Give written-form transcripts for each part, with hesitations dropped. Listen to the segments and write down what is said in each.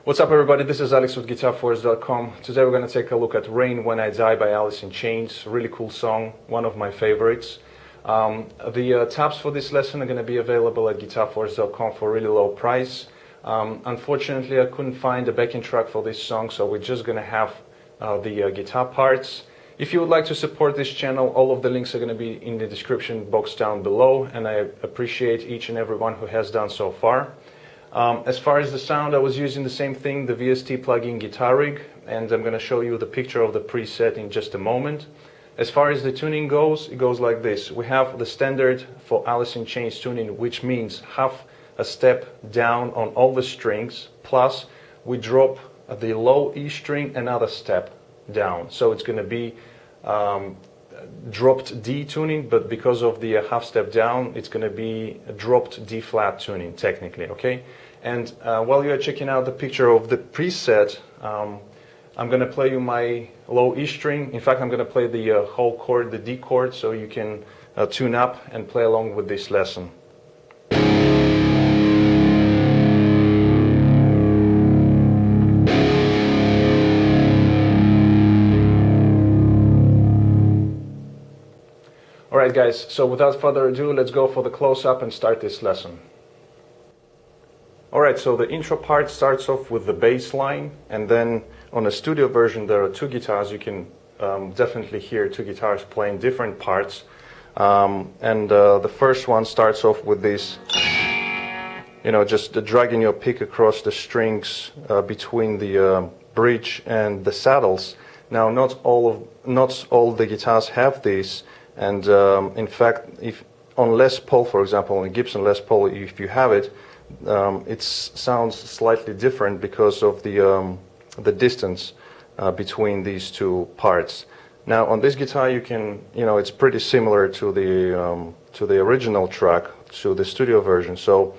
What's up, everybody? This is Alex with GuitarForce.com. Today we're going to take a look at Rain When I Die by Alice in Chains. Really cool song, one of my favorites. The tabs for this lesson are going to be available at GuitarForce.com for a really low price. Unfortunately, I couldn't find a backing track for this song, so we're just going to have the guitar parts. If you would like to support this channel, all of the links are going to be in the description box down below, and I appreciate each and every one who has done so far. As far as the sound, I was using the same thing, the VST plugin Guitar Rig, and I'm going to show you the picture of the preset in just a moment. As far as the tuning goes, it goes like this. We have the standard for Alice in Chains tuning, which means half a step down on all the strings, plus we drop the low E string another step down. So it's going to be dropped D tuning, but because of the half step down, it's going to be a dropped D flat tuning technically, okay? And while you are checking out the picture of the preset, I'm going to play you my low E string. In fact, I'm going to play the whole chord, the D chord, so you can tune up and play along with this lesson. Alright guys, so without further ado, let's go for the close-up and start this lesson. Alright, so the intro part starts off with the bass line, and then on a studio version there are two guitars. You can definitely hear two guitars playing different parts. The first one starts off with this, just dragging your pick across the strings between the bridge and the saddles. Now, not all the guitars have this. And in fact, if on Les Paul, for example, on a Gibson Les Paul, if you have it, it sounds slightly different because of the distance between these two parts. Now, on this guitar, you can, it's pretty similar to the original track, to the studio version. So,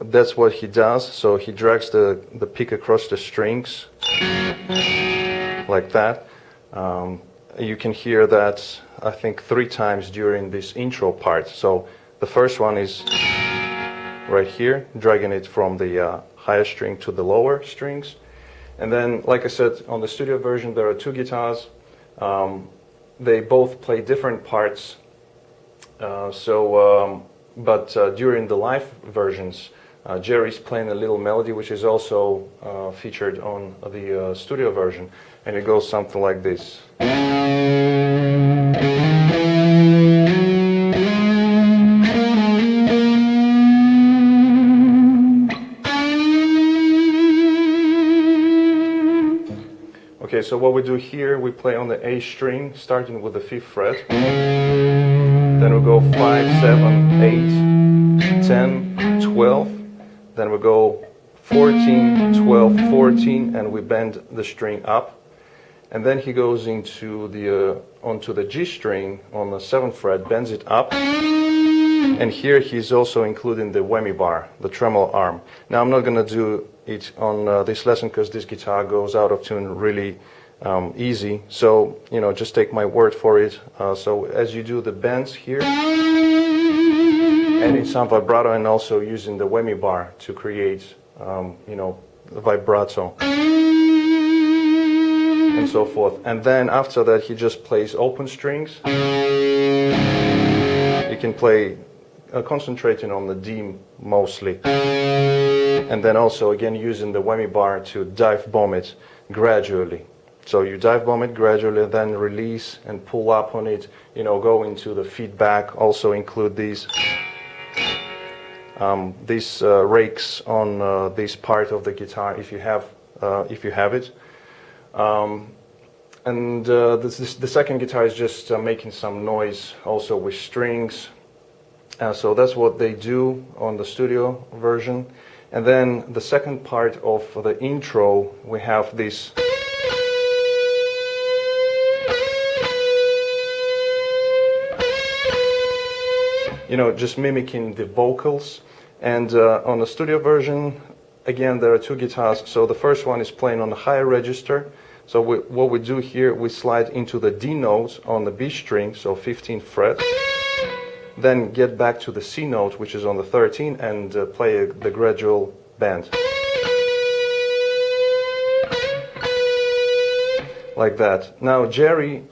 that's what he does. So he drags the pick across the strings like that. You can hear that, I think, 3 times during this intro part. So the first one is right here, dragging it from the higher string to the lower strings. And then, like I said, on the studio version, there are two guitars. They both play different parts. But during the live versions, Jerry's playing a little melody, which is also featured on the studio version. And it goes something like this. Okay, so what we do here, we play on the A string, starting with the 5th fret. Then we go 5, 7, 8, 10, 12. Then we go 14, 12, 14, and we bend the string up. And then he goes onto the G string on the 7th fret, bends it up. And here he's also including the whammy bar, the tremolo arm. Now I'm not going to do it on this lesson because this guitar goes out of tune really easy. So, just take my word for it. So as you do the bends here, adding some vibrato and also using the whammy bar to create, the vibrato. And so forth. And then after that he just plays open strings. You can play concentrating on the D mostly. And then also again using the whammy bar to dive bomb it gradually. So you dive bomb it gradually, then release and pull up on it, go into the feedback. Also include these rakes on this part of the guitar if you have it. The second guitar is just making some noise also with strings. So that's what they do on the studio version. And then the second part of the intro, we have this. Just mimicking the vocals. And on the studio version, again, there are two guitars. So the first one is playing on the higher register. So what we do here, we slide into the D note on the B string, so 15th fret. Then get back to the C note, which is on the 13th, and play the gradual bend. Like that. Now Jerry,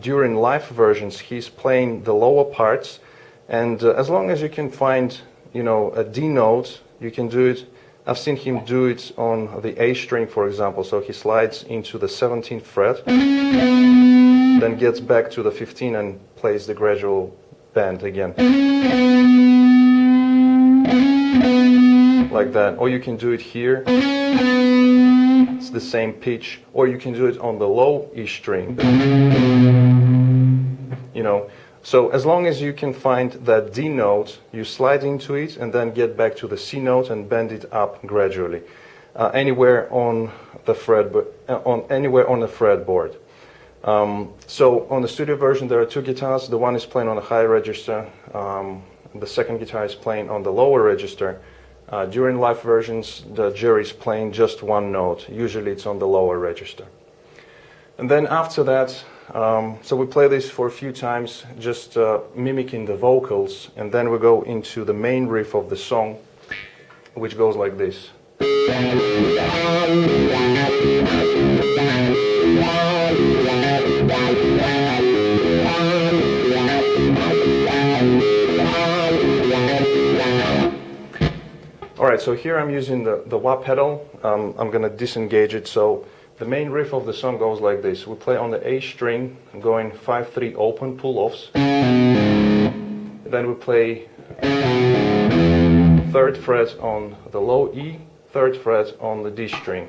during live versions, he's playing the lower parts, and as long as you can find, a D note, you can do it. I've seen him do it on the A string, for example. So he slides into the 17th fret, then gets back to the 15 and plays the gradual bend again. Like that. Or you can do it here. It's the same pitch. Or you can do it on the low E string. So as long as you can find that D note, you slide into it and then get back to the C note and bend it up gradually, anywhere on the fretboard. So on the studio version, there are two guitars. The one is playing on a high register. The second guitar is playing on the lower register. During live versions, Jerry is playing just one note. Usually it's on the lower register. And then after that, so we play this for a few times, just mimicking the vocals, and then we go into the main riff of the song, which goes like this. Alright, so here I'm using the wah pedal. I'm going to disengage it. So the main riff of the song goes like this. We play on the A string, going 5-3 open pull-offs. Then we play 3rd fret on the low E, 3rd fret on the D string.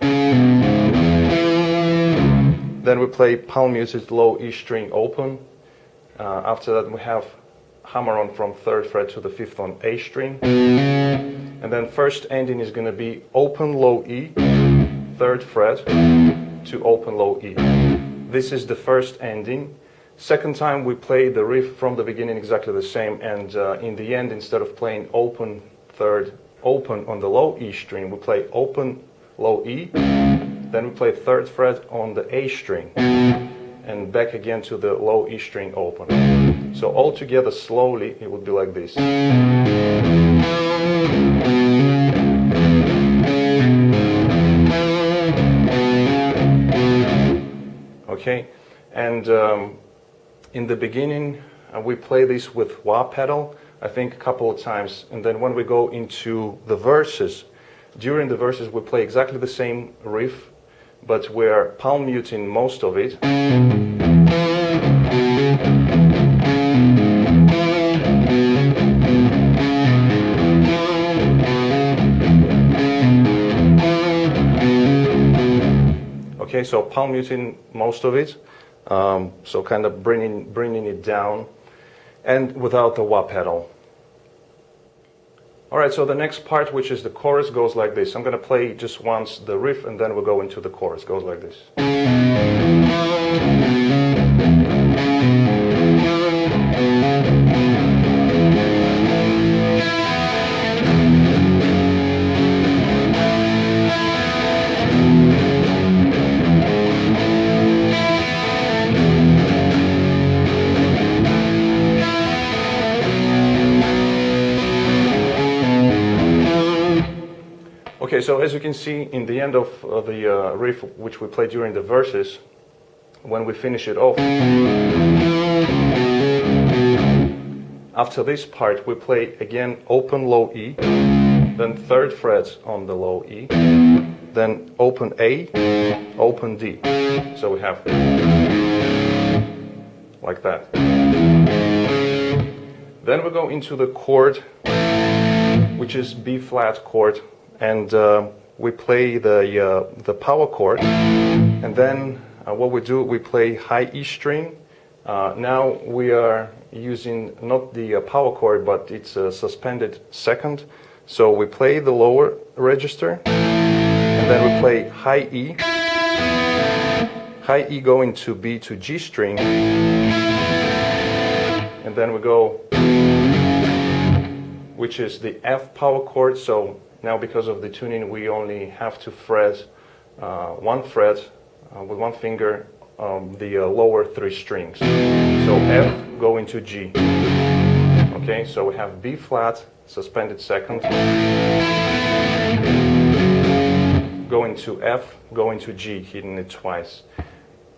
Then we play palm muted low E string open. After that we have hammer on from 3rd fret to the 5th on A string. And then first ending is going to be open low E, 3rd fret to open low E. This is the first ending. Second time we play the riff from the beginning exactly the same, and in the end, instead of playing open 3rd open on the low E string, we play open low E, then we play 3rd fret on the A string, and back again to the low E string open. So all together slowly it would be like this. Okay, and in the beginning we play this with wah pedal, I think a couple of times, and then when we go into the verses, during the verses we play exactly the same riff, but we're palm muting most of it. Okay, so palm muting most of it, so kind of bringing it down, and without the wah pedal. Alright, so the next part, which is the chorus, goes like this. I'm going to play just once the riff, and then we'll go into the chorus. It goes like this. Okay, so as you can see, in the end of the riff, which we play during the verses, when we finish it off, after this part we play again open low E, then 3rd fret on the low E, then open A, open D. So we have like that. Then we go into the chord, which is B flat chord. And we play the power chord, and then what we do, we play high E string. Now we are using not the power chord, but it's a suspended second. So we play the lower register, and then we play high E going to B to G string, and then we go, which is the F power chord. So now, because of the tuning, we only have to fret one fret with one finger the lower 3 strings. So F go into G. Okay, so we have B flat, suspended second, going to F, going to G, hitting it twice.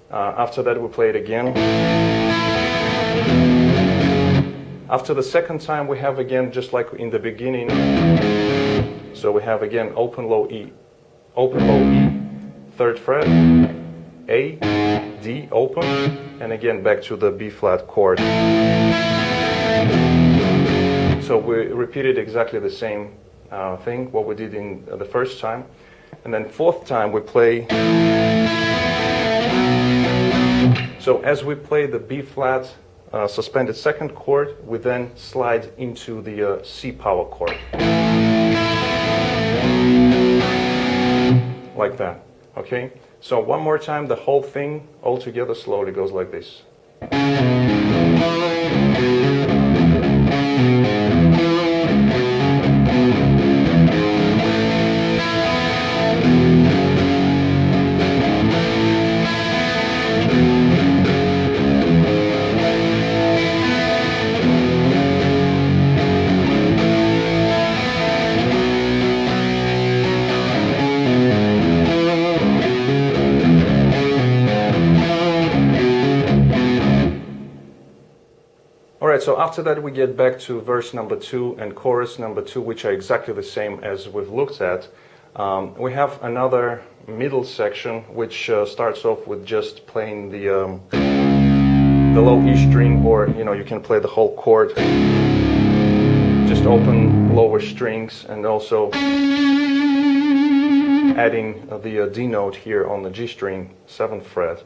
After that we play it again. After the second time we have again, just like in the beginning, so we have again open low E, third fret, A, D, open, and again back to the B flat chord. So we repeated exactly the same thing, what we did in the first time. And then fourth time we play, so as we play the B flat suspended second chord, we then slide into the C power chord. Like that, okay? So one more time, the whole thing all together slowly goes like this. Alright, so after that we get back to verse number 2 and chorus number 2, which are exactly the same as we've looked at. We have another middle section which starts off with just playing the low E string, or you can play the whole chord. Just open lower strings and also adding the D note here on the G string, 7th fret.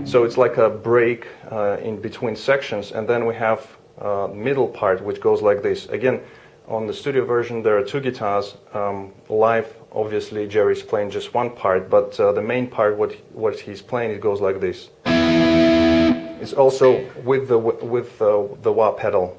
So it's like a break in between sections, and then we have middle part which goes like this. Again, on the studio version there are 2 guitars. Live, obviously, Jerry's playing just one part, but the main part, what he's playing, it goes like this. It's also with the wah pedal.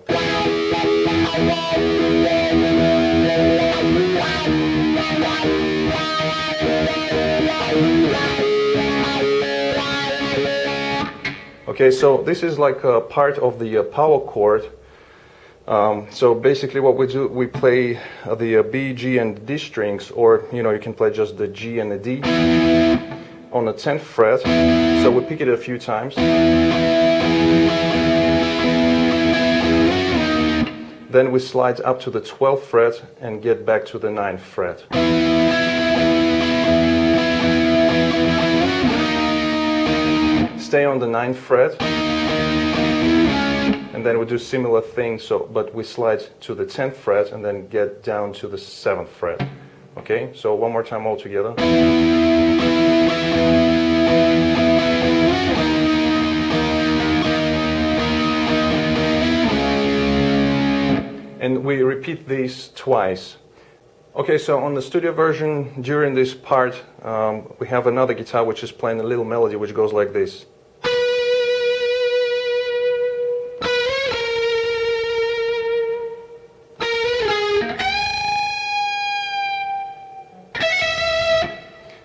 Okay, so this is like a part of the power chord. So basically what we do, we play the B, G, and D strings, or you can play just the G and the D on the 10th fret. So we pick it a few times. Then we slide up to the 12th fret and get back to the 9th fret. Stay on the 9th fret, and then we do similar thing, but we slide to the 10th fret and then get down to the 7th fret. Okay, so one more time all together. And we repeat these twice. Okay, so on the studio version, during this part, we have another guitar which is playing a little melody which goes like this.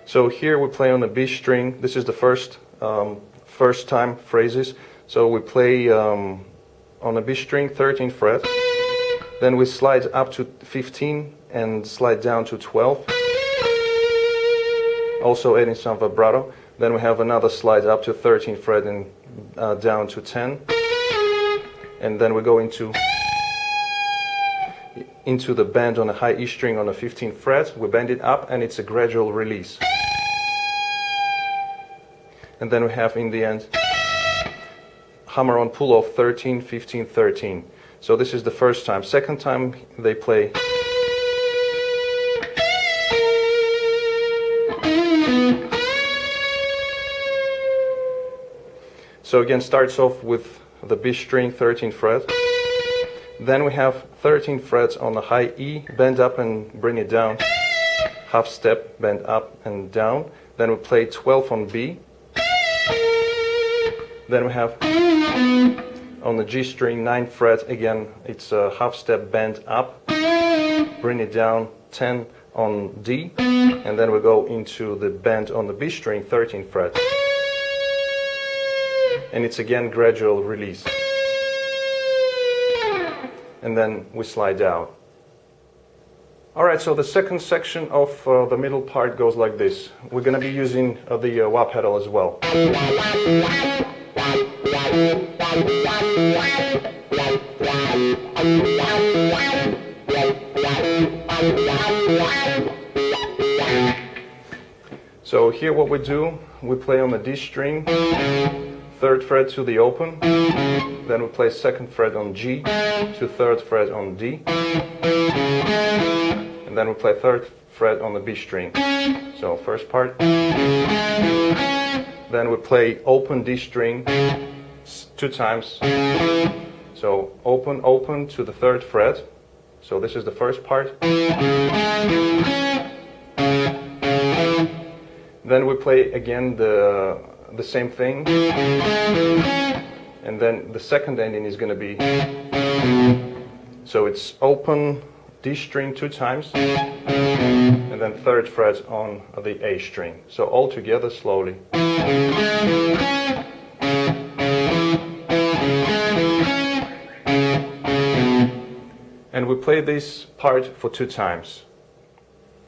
So here we play on the B string. This is the first time phrases. So we play on the B string, 13th fret. Then we slide up to 15 and slide down to 12. Also adding some vibrato. Then we have another slide up to 13th fret and down to 10. And then we go into the bend on a high E string on the 15th fret. We bend it up and it's a gradual release. And then we have in the end hammer on pull off 13, 15, 13. So this is the first time. Second time they play. So again, starts off with the B string, 13th fret. Then we have 13 frets on the high E, bend up and bring it down. Half step, bend up and down. Then we play 12 on B. Then we have on the G string, 9th fret, again, it's a half step bend up, bring it down, 10 on D, and then we go into the bend on the B string, 13th fret. And it's again gradual release. And then we slide out. Alright, so the second section of the middle part goes like this. We're going to be using the wah pedal as well. So here what we do, we play on the D string, 3rd fret to the open, then we play 2nd fret on G to 3rd fret on D, and then we play 3rd fret on the B string. So first part, then we play open D string 2 times, so open, open to the 3rd fret, so this is the first part. Then we play again the same thing, and then the second ending is going to be, so it's open D string 2 times, and then 3rd fret on the A string. So all together slowly. And we play this part for 2 times.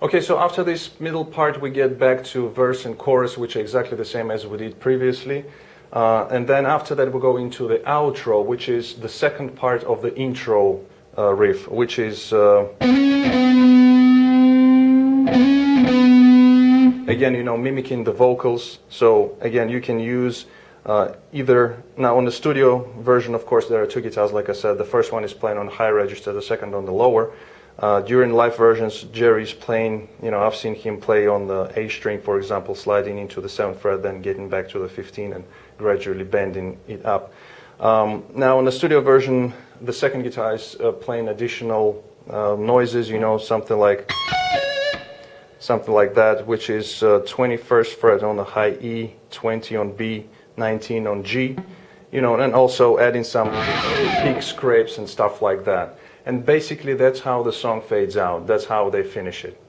Okay, so after this middle part we get back to verse and chorus, which are exactly the same as we did previously. And then after that we go into the outro, which is the second part of the intro riff, which is again, you know, mimicking the vocals. So again, you can use either, now on the studio version, of course, there are 2 guitars, like I said. The first one is playing on high register, the second on the lower. During live versions, Jerry's playing, you know, I've seen him play on the A string, for example, sliding into the 7th fret, then getting back to the 15 and gradually bending it up. Now on the studio version, the second guitar is playing additional noises, you know, something like that, which is 21st fret on the high E, 20 on B, 19 on G, you know, and also adding some peak scrapes and stuff like that. And basically that's how the song fades out. That's how they finish it.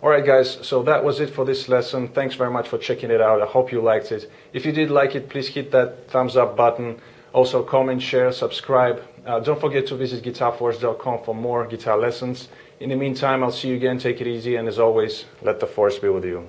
Alright guys, so that was it for this lesson. Thanks very much for checking it out. I hope you liked it. If you did like it, please hit that thumbs up button. Also comment, share, subscribe. Don't forget to visit GuitarForce.com for more guitar lessons. In the meantime, I'll see you again. Take it easy, and as always, let the force be with you.